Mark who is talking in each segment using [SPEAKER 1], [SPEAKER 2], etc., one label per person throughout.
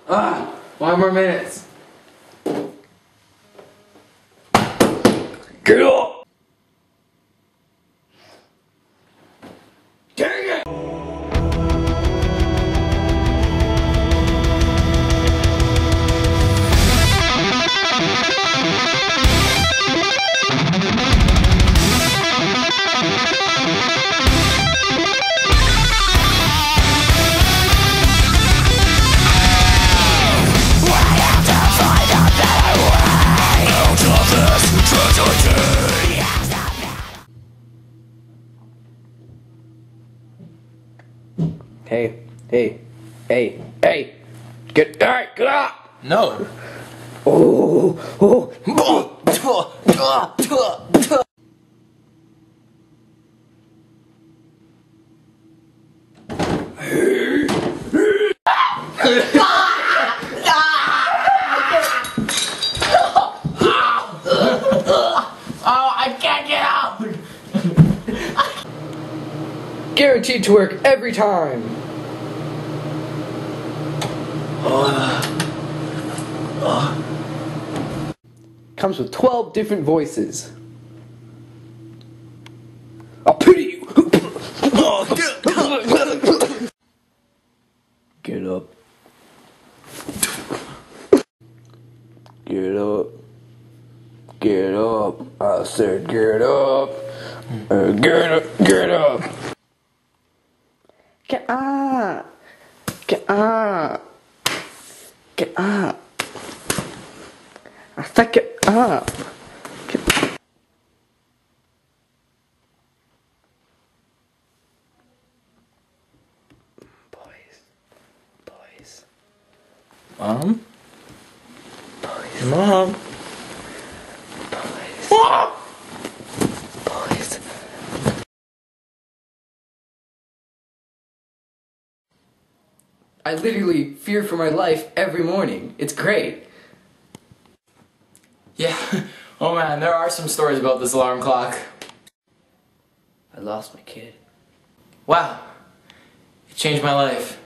[SPEAKER 1] 5 more minutes. Get up! Dang it! Hey, get up!
[SPEAKER 2] No. I can't get out!
[SPEAKER 1] Guaranteed to work every time. Comes with 12 different voices. I'll pity you. Get up. Get up. Get up. I said get up. Get up. Get up. Get up. Get up. Get up. I said get up. Boys.
[SPEAKER 2] Mom?
[SPEAKER 1] Boys.
[SPEAKER 2] Mom?
[SPEAKER 1] Boys.
[SPEAKER 2] Mom!
[SPEAKER 1] Boys. I literally fear for my life every morning. It's great.
[SPEAKER 2] Yeah. Oh man, there are some stories about this alarm clock.
[SPEAKER 1] I lost my kid.
[SPEAKER 2] Wow. It changed my life.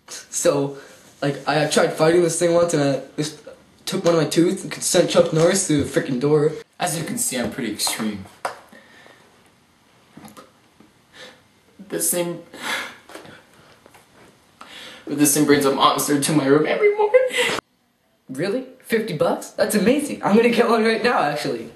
[SPEAKER 1] So, like, I tried fighting this thing once and I just took one of my tooth and sent Chuck Norris through the freaking door.
[SPEAKER 2] As you can see, I'm pretty extreme. This thing brings a monster to my room every morning.
[SPEAKER 1] Really? $50? That's amazing. I'm gonna get one right now, actually.